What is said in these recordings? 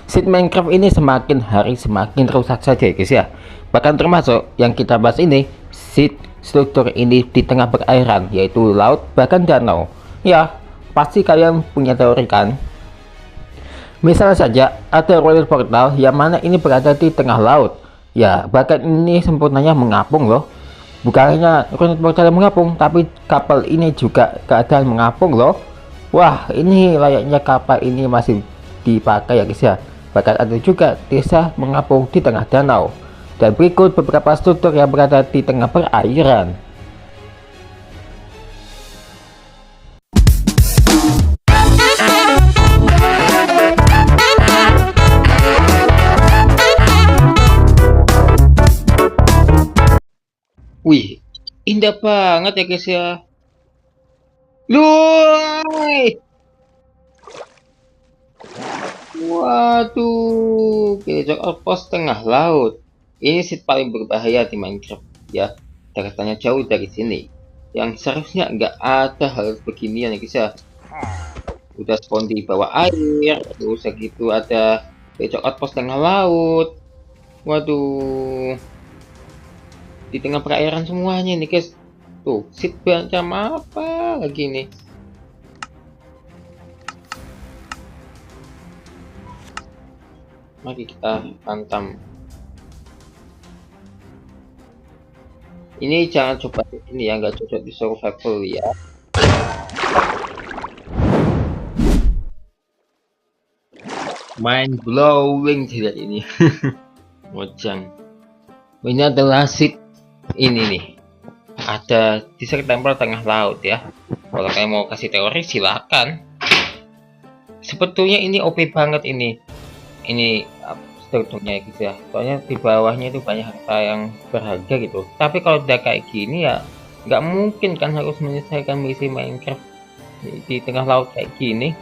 seed Minecraft ini semakin hari semakin rusak saja guys ya. Bahkan termasuk yang kita bahas ini, seed struktur ini di tengah perairan, yaitu laut bahkan danau. Ya, pasti kalian punya teori kan? Misalnya saja ada roller portal yang mana ini berada di tengah laut. Ya, bahkan ini sempurnanya mengapung loh. Bukannya roller portal yang mengapung, tapi kapal ini juga keadaan mengapung loh. Wah, ini layaknya kapal ini masih dipakai ya guys ya. Bahkan ada juga desa mengapung di tengah danau. Dan berikut beberapa struktur yang berada di tengah perairan. Wih, indah banget ya guys ya. Luai. Waduh, gejok outpost tengah laut. Ini sih paling berbahaya di Minecraft ya. Daratannya jauh dari sini. Yang seharusnya nggak ada hal beginian ya guys ya. Udah spawn di bawah air, terus segitu ada gejok outpost tengah laut. Waduh, di tengah perairan semuanya nih guys. Tuh, seed macam apa lagi nih? Mari kita hantam. Ini jangan coba ini ya, nggak cocok di survival ya. Mind blowing tidak ini. Mojang. Ini adalah seed ini nih. Ada desert temple tengah laut ya. Kalau kalian mau kasih teori silakan. Sebetulnya ini OP banget ini. Ini strukturnya gitu ya. Soalnya di bawahnya itu banyak harta yang berharga gitu. Tapi kalau udah kayak gini ya nggak mungkin kan harus menyelesaikan misi Minecraft di tengah laut kayak gini.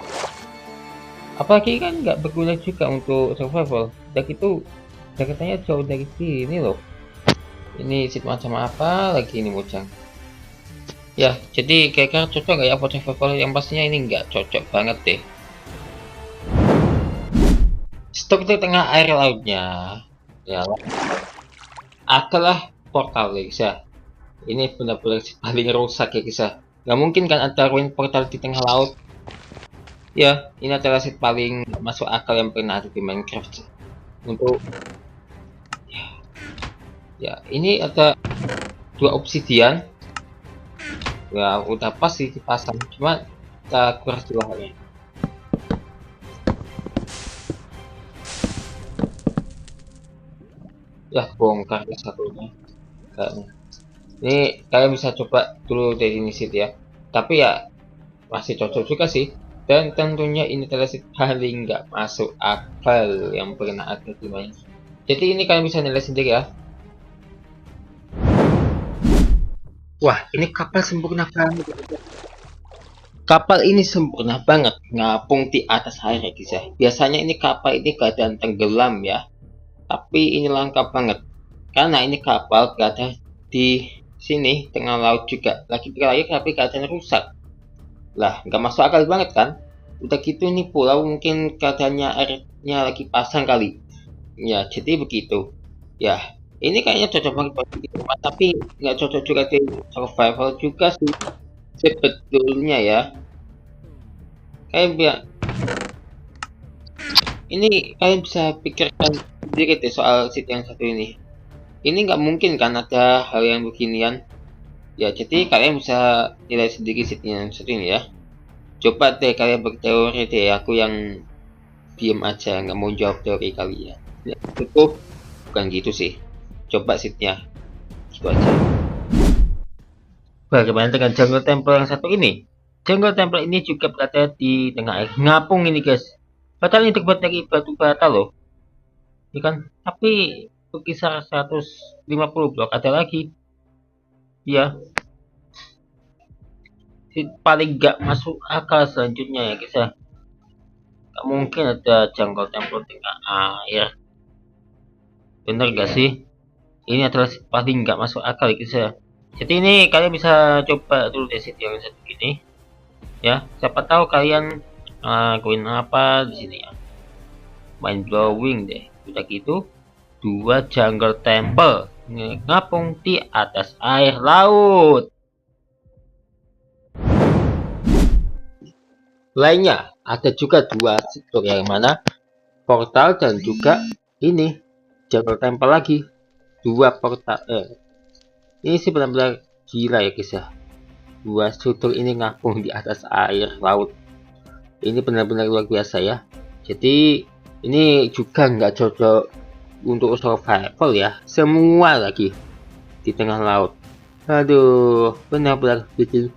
Apalagi kan nggak berguna juga untuk survival. Udah gitu katanya jauh dari sini loh. Ini seed macam apa lagi ini Mojang? Ya, jadi kira-kira cocok nggak ya buat survival? Yang pastinya ini nggak cocok banget deh. Stok di tengah air lautnya ya adalah portal ya guys ya. Ini benar-benar paling rusak ya guys ya. Nggak mungkin kan ada ruin portal di tengah laut. Ya, ini adalah seed paling masuk akal yang pernah ada di Minecraft. Untuk ya ini ada 2 obsidian. Ya udah pas sih dipasang, cuma kita kuras dulu halnya. Ya bongkar satunya kayaknya. Ini kalian bisa coba dulu dari ini sih ya, tapi ya masih cocok juga sih. Dan tentunya ini adalah paling nggak masuk akal yang pernah ada di main. Jadi ini kalian bisa nilai sendiri ya. Wah, ini kapal sempurna banget. Kapal ini sempurna banget ngapung di atas air ya guys ya. Biasanya ini kapal ini keadaan tenggelam ya. Tapi ini lengkap banget. Karena ini kapal berada di sini tengah laut juga. Lagi berlayar tapi keadaan rusak. Lah, nggak masuk akal banget kan? Udah gitu ini pulau mungkin keadaannya airnya lagi pasang kali. Ya, jadi begitu. Ya, ini kayaknya cocok banget buat di rumah, tapi nggak cocok juga di survival juga sih. Sebetulnya ya. Kayak biar ini kalian bisa pikirkan sendiri deh soal seed yang satu ini. Ini nggak mungkin kan ada hal yang beginian. Ya, jadi kalian bisa nilai sendiri seed yang satu ini ya. Coba deh kalian berteori deh, aku yang diem aja nggak mau jawab teori kalian. Ya, itu bukan gitu sih. Coba seednya, gitu aja. Bagaimana dengan jungle temple yang satu ini? Jungle temple ini juga berada di tengah air, ngapung ini guys. Padahal ini terbuat dari batu bata loh. Ini kan, tapi berkisar 150 blok ada lagi. Ya, paling gak masuk akal selanjutnya ya guys ya. Gak mungkin ada jungle temple tengah air. Bener gak sih? Ini adalah paling gak masuk akal ya guys ya. Jadi ini kalian bisa coba dulu deh yang satu ini. Ya, siapa tahu kalian lakuin apa di sini ya. mind blowing deh. Udah gitu 2 jungle temple ngapung di atas air laut. Lainnya ada juga 2 sektor yang mana portal dan juga ini jungle temple lagi. 2 portal ini sih benar-benar gila ya guys ya. 2 struktur ini ngapung di atas air laut. Ini benar-benar luar biasa ya. Jadi ini juga nggak cocok untuk survival ya. Semua lagi di tengah laut. Aduh, benar-benar bikin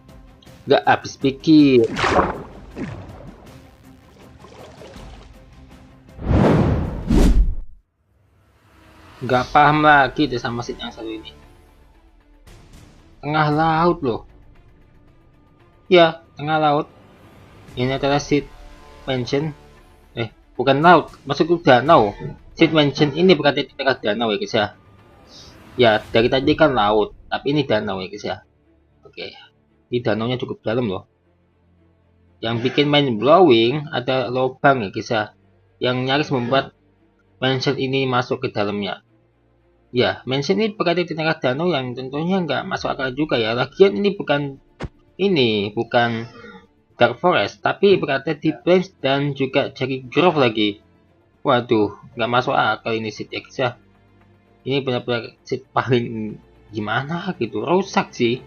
nggak habis pikir. Nggak paham lagi deh sama seed yang satu ini. Tengah laut loh. Ya, tengah laut. Ini adalah seed mansion. Bukan laut, maksudku danau. Seed mansion ini berada di tengah danau ya guys ya. Ya, dari tadi kan laut, tapi ini danau ya guys ya. Oke, ini danaunya cukup dalam loh. Yang bikin mind blowing ada lubang ya guys ya, yang nyaris membuat mansion ini masuk ke dalamnya. Ya, mansion ini berada di tengah danau yang tentunya nggak masuk akal juga ya. Lagian ini bukan dark forest, tapi berada di plains dan juga Cherry Grove lagi. Waduh, nggak masuk akal ini seed ya guys ya. Ini benar-benar seed paling gimana gitu, rusak sih.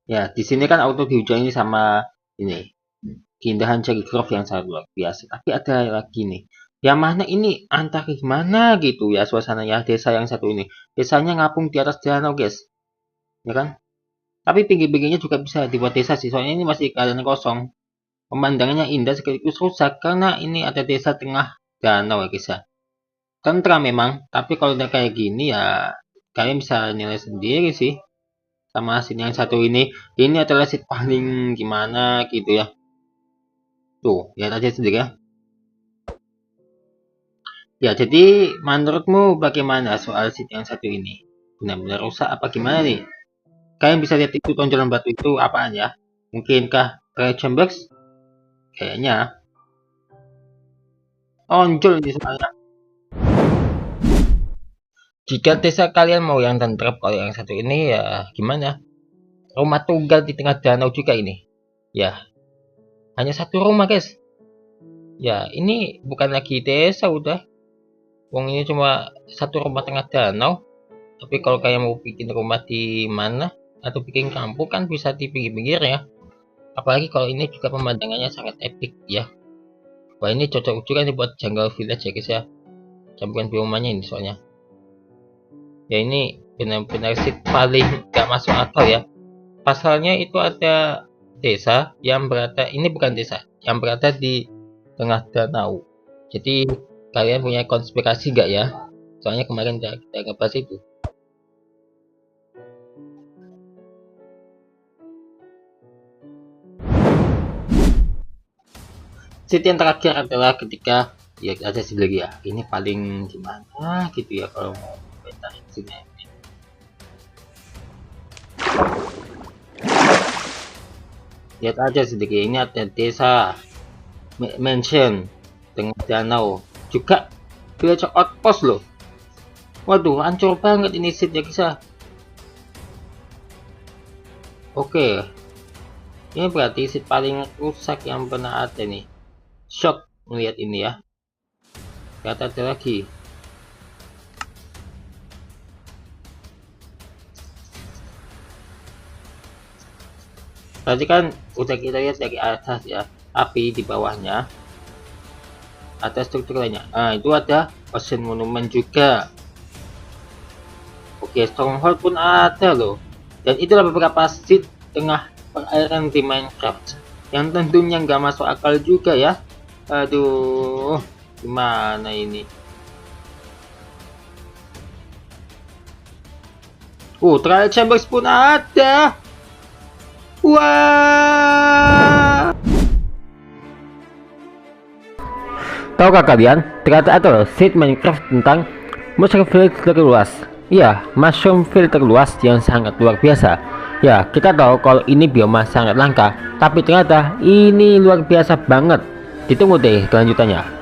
Ya, di sini kan auto dihujani sama ini keindahan Cherry Grove yang sangat luar biasa. Tapi ada lagi nih, yang mana ini antara gimana gitu ya suasananya desa yang satu ini. Desanya ngapung di atas danau guys, ya kan? Tapi pinggir-pinggirnya juga bisa dibuat desa sih, soalnya ini masih keadaan kosong. Pemandangannya indah sekaligus rusak karena ini ada desa tengah danau ya guys ya. Tentram memang, tapi kalau udah kayak gini ya kalian bisa nilai sendiri sih. Sama scene yang satu ini adalah scene paling gimana gitu ya. Tuh, lihat aja sendiri ya. Ya, jadi menurutmu bagaimana soal scene yang satu ini? Benar-benar rusak apa gimana nih? Kalian bisa lihat itu tonjolan batu itu apaan ya? Mungkinkah Treasure Chambers? Kayaknya onjol ini soalnya. Jika desa kalian mau yang tentrap, kalau yang satu ini ya gimana? Rumah tunggal di tengah danau juga ini. Ya, hanya satu rumah guys. Ya, ini bukan lagi desa udah. Wong ini cuma satu rumah tengah danau. Tapi kalau kalian mau bikin rumah di mana atau bikin kampung kan bisa di pinggir-pinggir ya. Apalagi kalau ini juga pemandangannya sangat epic ya. Wah, ini cocok juga nih buat jungle village ya guys ya. Campuran biomanya ini soalnya. Ya, ini benar-benar seed paling gak masuk akal ya. Pasalnya itu ada desa yang berada, ini bukan desa, yang berada di tengah danau. Jadi kalian punya konspirasi gak ya? Soalnya kemarin kita ngebahas itu. Seed yang terakhir adalah ketika ya ada sih lagi ya. Ini paling gimana gitu ya kalau mau komentarin sini. Lihat aja sedikit, ini ada desa mansion tengah danau, juga village outpost loh. Waduh, hancur banget ini seed ya guys. Oke, ini berarti seed paling rusak yang pernah ada nih. Shock melihat ini ya. Lihat ada lagi. Tadi kan udah kita lihat dari atas ya, api di bawahnya, ada struktur lainnya. Nah, itu ada Ocean Monument juga. Oke, Stronghold pun ada loh. Dan itulah beberapa seed tengah perairan di Minecraft yang tentunya nggak masuk akal juga ya. Aduh, gimana ini? Trial Chambers pun ada. Wah. Tahukah kalian, ternyata ada loh seed Minecraft tentang mushroom field terluas. Iya, mushroom field terluas yang sangat luar biasa. Ya, kita tahu kalau ini bioma sangat langka, tapi ternyata ini luar biasa banget. Ditunggu deh kelanjutannya.